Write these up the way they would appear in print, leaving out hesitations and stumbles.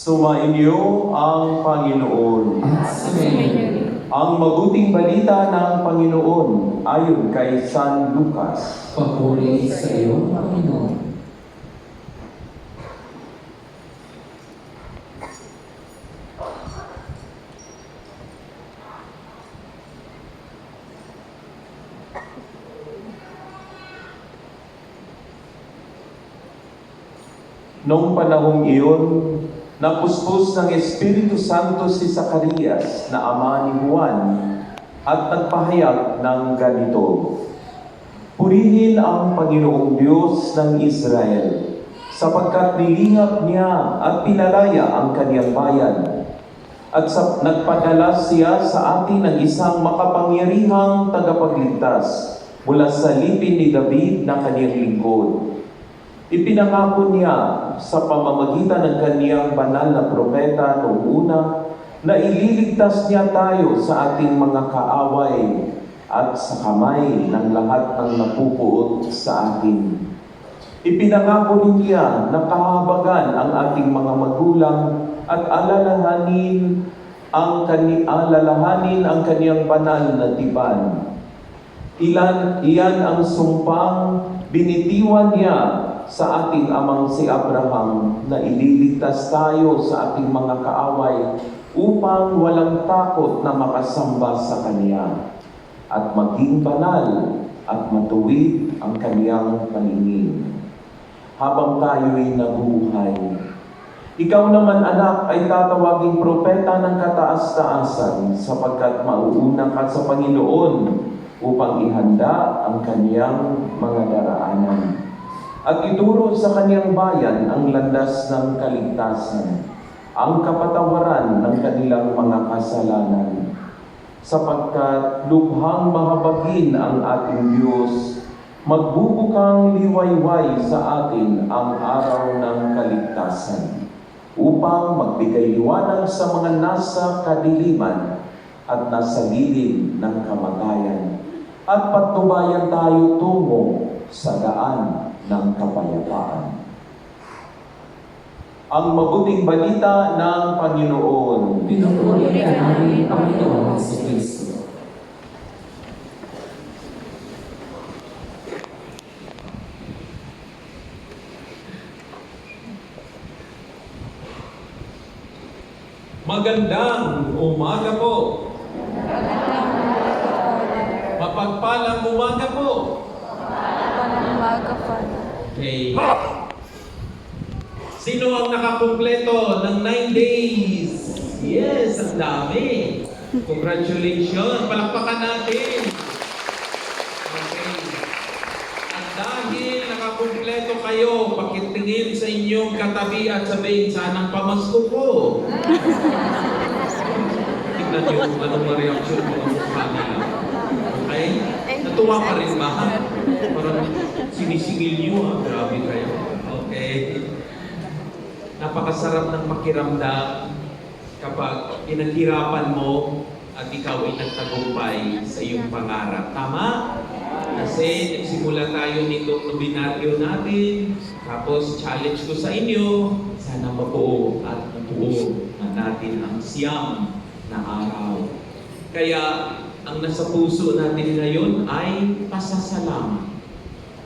Sumainyo ang Panginoon. At sumainyo. Ang mabuting balita ng Panginoon ayon kay San Lucas. Papuri sa iyo, Panginoon. Noong panahong iyon, napuspos ng Espiritu Santo si Zacarias na ama ni Juan at nagpahayag ng ganito, "Purihin ang Panginoong Diyos ng Israel, sapagkat nilingap niya at pinalaya ang kaniyang bayan. At nagpadala siya sa atin ng isang makapangyarihang tagapagligtas mula sa lipin ni David na kaniyang lingkod. Ipinangako niya sa pamamagitan ng kaniyang banal na propeta noong una na ililigtas niya tayo sa ating mga kaaway at sa kamay ng lahat ng napupuot sa atin. Ipinangako rin niya na kahabagan ang ating mga magulang at alalahanin ang kaniyang banal na tipan. Iyan ang sumpang binitiwan niya sa ating amang si Abraham na ililigtas tayo sa ating mga kaaway upang walang takot na makasamba sa Kanya at maging banal at matuwid ang Kaniyang paningin habang tayo'y nabubuhay. Ikaw naman, anak, ay tatawaging propeta ng kataas-taasan sapagkat mauuna ka sa Panginoon upang ihanda ang Kaniyang mga daraanan at ituro sa kaniyang bayan ang landas ng kaligtasan, ang kapatawaran ng kanilang mga kasalanan. Sapagkat lubhang mahabagin ang ating Diyos, magbubukang liwayway sa atin ang araw ng kaligtasan, upang magbigay liwanag sa mga nasa kadiliman at nasa gilid ng kamatayan, at patnubayan tayo tungo sa daan ng kapayapaan. Ang mabuting balita ng Panginoon. Pinupuri ka namin, Panginoon si Kristo. Magandang umaga po. Mapagpalang umaga po. Okay. Sino ang nakakumpleto ng 9 days? Yes, ang dami. Congratulations. Palakpakan natin. Okay. At dahil nakakumpleto kayo, pakitingin sa inyong katabi at sabihin, sanang pamasko ko. Tignan nyo kung anong reaction mo sa kanila. Okay? Natuwa pa rin ba? Parang sinisingil nyo, ha? Grabe kayo. Okay. Napakasarap ng pakiramdam kapag pinaghirapan mo at ikaw ay nagtagumpay sa iyong pangarap. Tama? Kasi nagsimula tayo nitong nobinaryo natin, tapos challenge ko sa inyo, sana mabuo at mabuo na natin ang siyam na araw. Kaya ang nasa puso natin ngayon ay pasasalamat.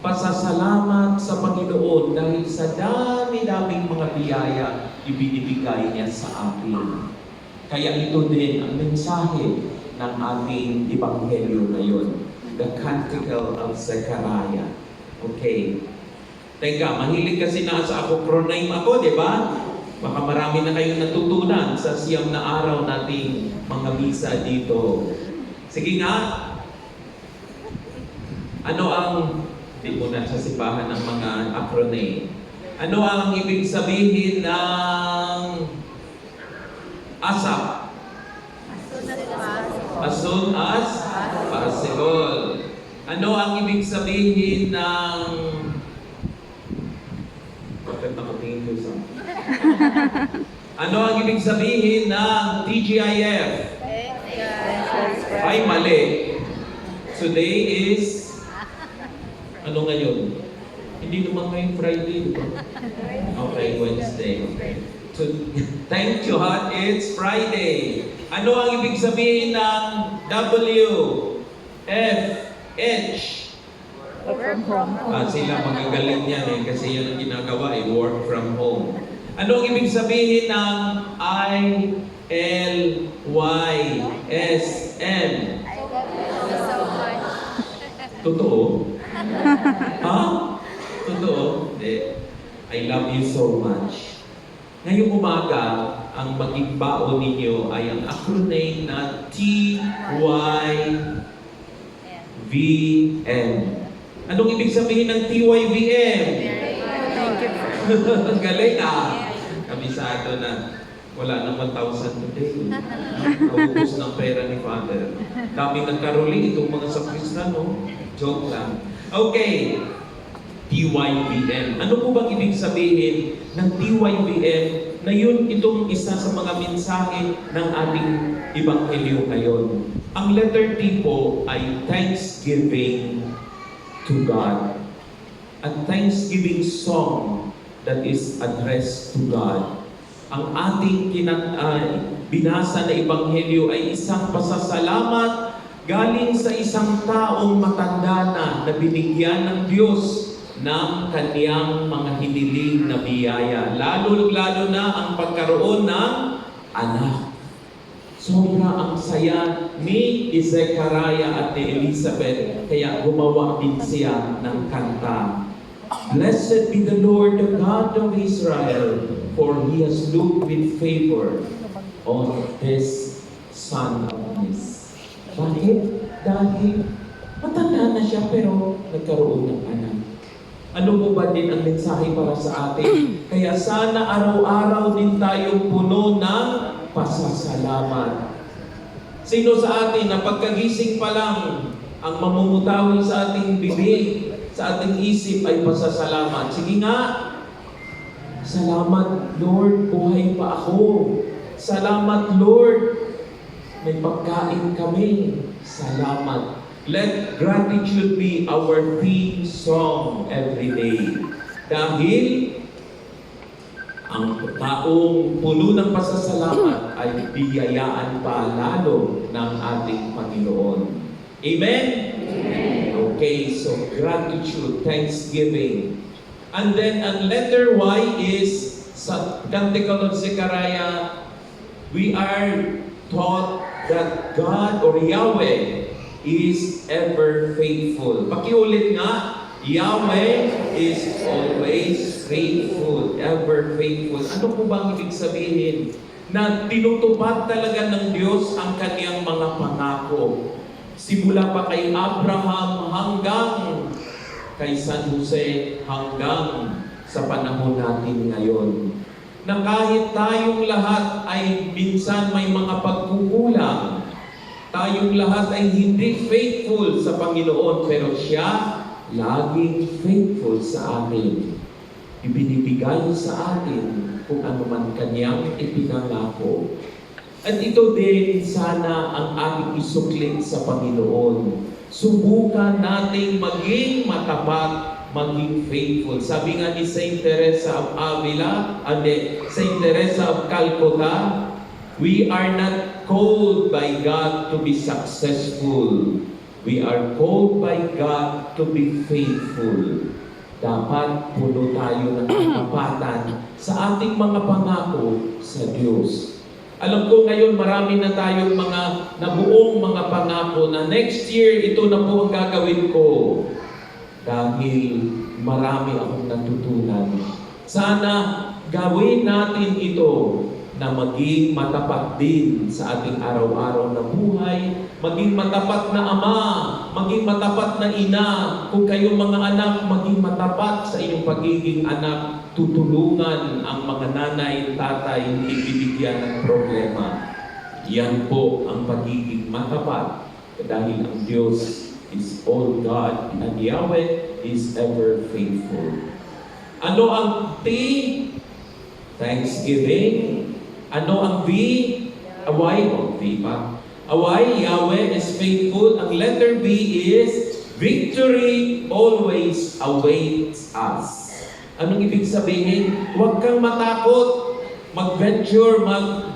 Pasasalamat sa Panginoon dahil sa dami-daming mga biyaya ibinibigay niya sa atin. Kaya ito din ang mensahe ng ating Ebanghelyo ngayon, the Canticle of Zechariah. Okay. Teka, mahilig kasi na sa acronym ako, di ba? Baka marami na kayong natutunan sa siyam na araw nating mga misa dito. Sige nga. Ano ang hindi mo na sa sipahan ng mga acronym. Ano ang ibig sabihin ng ASAP? As soon as possible. Ano ang ibig sabihin ng... Bakit nakatingin ko sa... Ano ang ibig sabihin ng TGIF? Ay, mali. Today is... Ano ngayon? Hindi naman ngayong Friday. Okay, Wednesday. Thank God it's Friday. Ano ang ibig sabihin ng W, F, H? Work from home. Sila magagaling yan kasi yan ang ginagawa work from home. Ano ang ibig sabihin ng I, L, Y, S, M? I love you so much. Totoo? Ha? Totoo? Hindi. I love you so much. Ngayong umaga, ang maging baon ninyo ay ang acronym na TYVM. Anong ibig sabihin ng TYVM? Thank you. Ang galing Kabisado na. Wala nang 1,000 today. Naubos ng pera ni Father. Daming nagkaruli itong mga sakristan, no? Joke lang. Okay. TYVM. Ano po bang ibig sabihin ng TYVM na yun itong isa sa mga mensahe ng ating Ebanghelyo ngayon? Ang letter T po ay Thanksgiving to God. A Thanksgiving song that is addressed to God. Ang ating binasa na Ebanghelyo ay isang pasasalamat galing sa isang taong matanda na binigyan ng Diyos ng kaniyang mga hiniling na biyaya. Lalo na ang pagkaroon ng anak. Sobra ang saya ni Zechariah at ni Elizabeth, kaya gumawa din siya ng kanta. Blessed be the Lord, the God of Israel, for He has looked with favor on this son of his. Bakit? Dahil matanda na siya pero nagkaroon ng anak. Ano po ba din ang mensahe para sa atin? Kaya sana araw-araw din tayong puno ng pasasalamat. Sino sa atin na pagkagising pa lang ang mamumutawi sa ating bibig, sa ating isip ay pasasalamat? Sige nga. Salamat Lord, buhay pa ako. Salamat Lord, may pagkain kami. Salamat. Let gratitude be our theme song every day. Dahil ang taong puno ng pasasalamat ay biyayaan pa lalo ng ating Panginoon. Amen? Amen. Okay, so gratitude, thanksgiving. And then ang letter Y is sa Canticle of Zechariah, we are taught that God or Yahweh is ever faithful. Pakiulit nga, Yahweh is always faithful, ever faithful. Ano po bang ibig sabihin? Na tinutupad talaga ng Diyos ang kaniyang mga pangako. Simula pa kay Abraham hanggang kay San Jose, hanggang sa panahon natin ngayon. Na kahit tayong lahat ay minsan may mga pagkukulang, tayong lahat ay hindi faithful sa Panginoon, pero siya laging faithful sa atin. Ibinibigay sa atin kung ano man kanyang ipinangako. At ito din sana ang ating isuklit sa Panginoon. Subukan nating maging matapat, maging faithful. Sabi nga ni Saint Teresa of Avila, Saint Teresa of Calcutta, we are not called by God to be successful. We are called by God to be faithful. Dapat puno tayo ng katapatan sa ating mga pangako sa Diyos. Alam ko ngayon marami na tayong mga nabuong mga pangako na next year ito na po ang gagawin ko. Dahil marami akong natutunan. Sana gawin natin ito na maging matapat din sa ating araw-araw na buhay, maging matapat na ama, maging matapat na ina, kung kayong mga anak, maging matapat sa inyong pagiging anak, tutulungan ang mga nanay, tatay, hindi bibigyan ng problema. Yan po ang pagiging matapat, dahil ang Diyos is all God and Yahweh is ever faithful. Ano ang T? Thanksgiving. Ano ang V? Y o V pa? Y, Yahweh is faithful. Ang letter B is victory always awaits us. Anong ibig sabihin? Huwag kang matakot. mag-venture,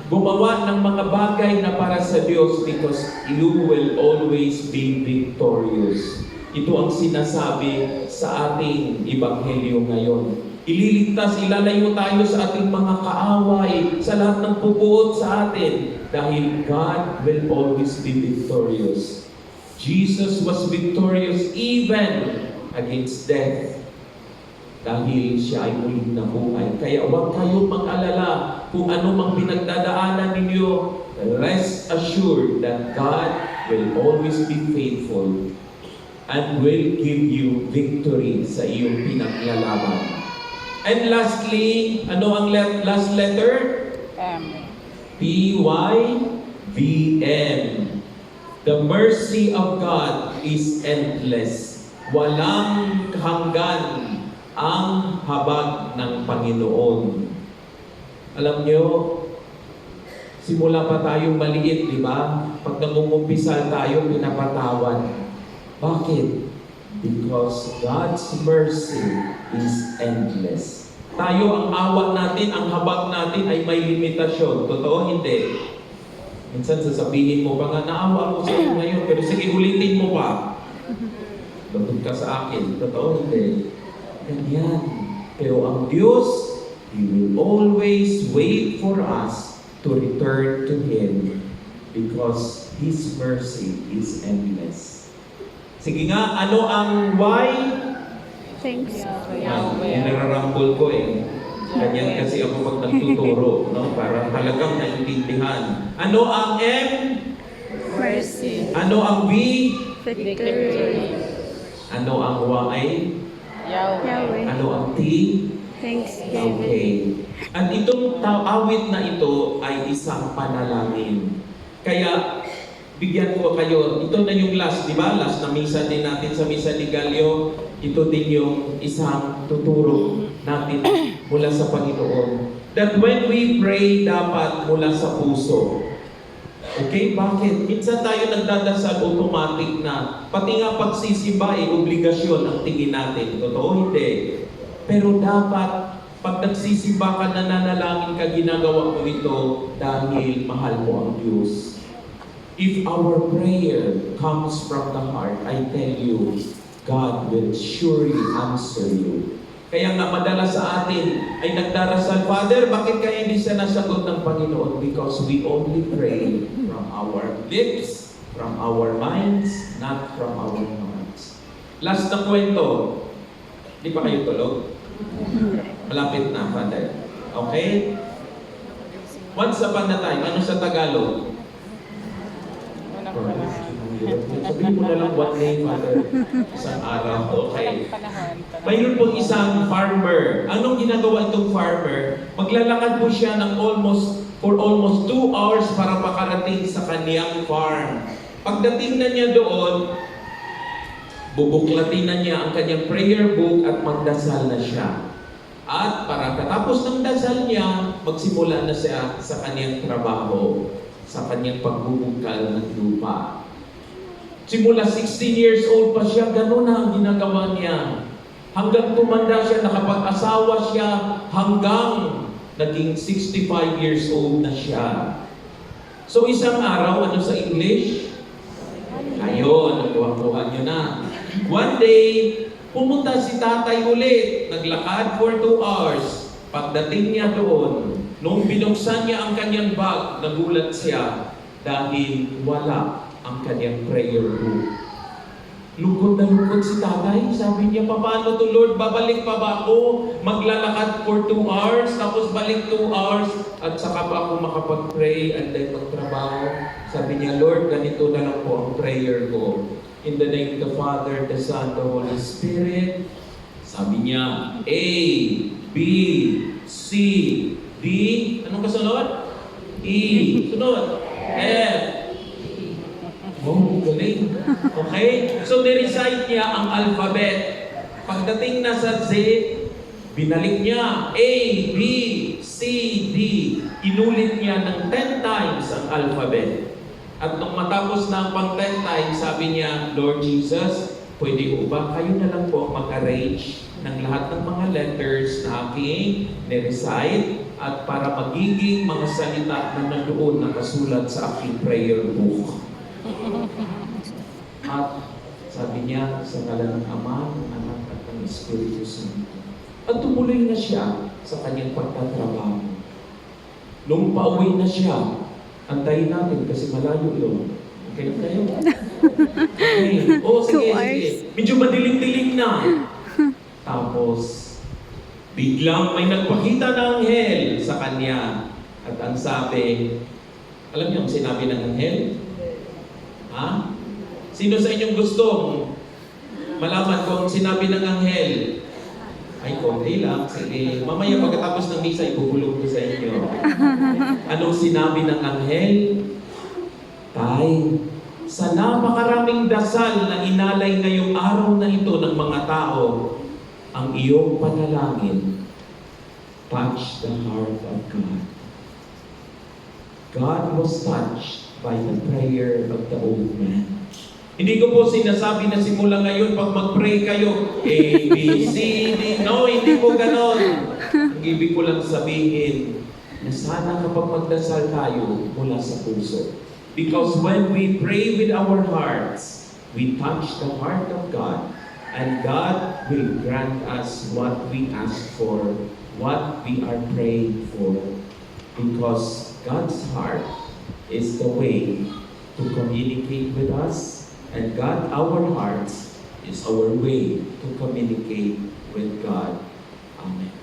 gumawa ng mga bagay na para sa Diyos because you will always be victorious. Ito ang sinasabi sa ating Ebanghelyo ngayon. Ililigtas, ilalayo tayo sa ating mga kaaway, sa lahat ng pupuot sa atin, dahil God will always be victorious. Jesus was victorious even against death, dahil siya ay muling nabuhay. Kaya huwag kayong mag-alala kung ano mang pinagdadaanan ninyo. Rest assured that God will always be faithful and will give you victory sa iyong pinaglalaban. And lastly, ano ang last letter? P-Y-V-M. The mercy of God is endless. Walang hanggan ang habag ng Panginoon. Alam nyo, simula pa tayong maliit, di ba? Pag nangungumpisa tayo, pinapatawad. Bakit? Because God's mercy is endless. Tayo, ang awa natin, ang habag natin ay may limitasyon. Totoo, hindi. Minsan sasabihin mo pa nga, naawa ako sa iyo ngayon, pero sige, ulitin mo pa. Lugod ka sa akin. Totoo, hindi. Ganyan. Pero ang Diyos, He will always wait for us to return to Him because His mercy is endless. Sige nga, ano ang why? Thanks. Nararambol ko eh. Ganyan kasi ako pag nagtuturo, no? Para talagang naintindihan. Ano ang M? Mercy. Ano ang V? Victory. Ano ang Y? Yahweh. Ano ang T? Thanksgiving. Okay. At itong awit na ito ay isang panalangin. Kaya, bigyan ko kayo, ito na yung last, di ba? Last na misa din natin sa Misa ni Gallio. Ito din yung isang tuturo natin mula sa Panginoon. That when we pray, dapat mula sa puso. Okay? Bakit? Minsan tayo nagdadasal automatic na. Pati nga pagsisimba ay obligasyon ang tingin natin. Totoo? Hindi. Pero dapat, pag nagsisimba ka, nananalangin ka, ginagawa mo ito dahil mahal mo ang Diyos. If our prayer comes from the heart, I tell you, God will surely answer you. Kaya nga madalas sa atin ay nagdarasal, Father, bakit kaya hindi siya nasagot ng Panginoon? Because we only pray from our lips, from our minds, not from our hearts. Last na kwento. Di pa kayo tulog? Malapit na, Father. Okay? Once upon a time, ano sa Tagalog? Sabihin mo na lang one day, Father. Isang araw. Okay. Mayroon pong isang farmer. Anong ginagawa itong farmer? Maglalakad po siya ng for almost 2 hours para makarating sa kaniyang farm. Pagdating na niya doon, bubuklatin na niya ang kanyang prayer book at magdasal na siya. At para katapos ng dasal niya, magsimula na siya sa kaniyang trabaho, sa kanyang pagbubungkal ng lupa. Simula 16 years old pa siya, gano'n na ang ginagawa niya. Hanggang tumanda siya, nakapag-asawa siya, hanggang naging 65 years old na siya. So isang araw, ano sa English? Ayun, nakuha nyo na. One day, pumunta si tatay ulit. Naglakad for 2 hours. Pagdating niya doon, nung binuksan niya ang kanyang bag, nagulat siya dahil wala ang kanyang prayer book. Lungkot na lungkot si tatay. Sabi niya, paano to Lord? Babalik pa ba ako? Maglalakad for 2 hours, tapos balik 2 hours, at saka pa ako makapag-pray and then magtrabaho. Sabi niya, Lord, ganito na lang po ang prayer ko. In the name of the Father, the Son, the Holy Spirit. Sabi niya, A, B, C, D. Anong kasunod? E. Sunod. F. Oh, galing. Okay? So, nirecite niya ang alphabet. Pagdating na sa Z, binalik niya A, B, C, D. Inulit niya ng 10 times ang alphabet. At nung matapos na ang pang 10 times, sabi niya, Lord Jesus, pwede ko ba kayo na lang po mag-arrange ng lahat ng mga letters na aking nirecite at para magiging mga salita na nandoon nakasulat sa aking prayer book. At sabi niya, sa ngalan ng Ama, ng Anak at ng Espiritu Santo. At tumuloy na siya sa kanyang pagtatrabaho. Nung pauwi na siya, antayin natin kasi malayo yun. Okay na tayo? Okay. Oo, sige, 2 hours. sige. Medyo madilim-dilim na. Tapos, biglang may nagpakita ng anghel sa kanya. At ang sabi, alam niyo ang sinabi ng anghel? Ha? Sino sa inyong gustong malaman kung sinabi ng anghel? Ay, konti lang. Sige, mamaya pagkatapos ng misa, ibubulong ko sa inyo. Anong sinabi ng anghel? Tay, sa napakaraming dasal na inalay ngayong araw na ito ng mga tao, ang iyong panalangin touched the heart of God. God was touched by the prayer of the old man. Hindi ko po sinasabi na simula ngayon pag mag-pray kayo, A, B, C, D. No, hindi po ganon. Ang ibig ko lang sabihin na sana kapag magdasal tayo mula sa puso. Because when we pray with our hearts, we touch the heart of God. And God will grant us what we ask for, what we are praying for. Because God's heart is the way to communicate with us. And God, our hearts, is our way to communicate with God. Amen.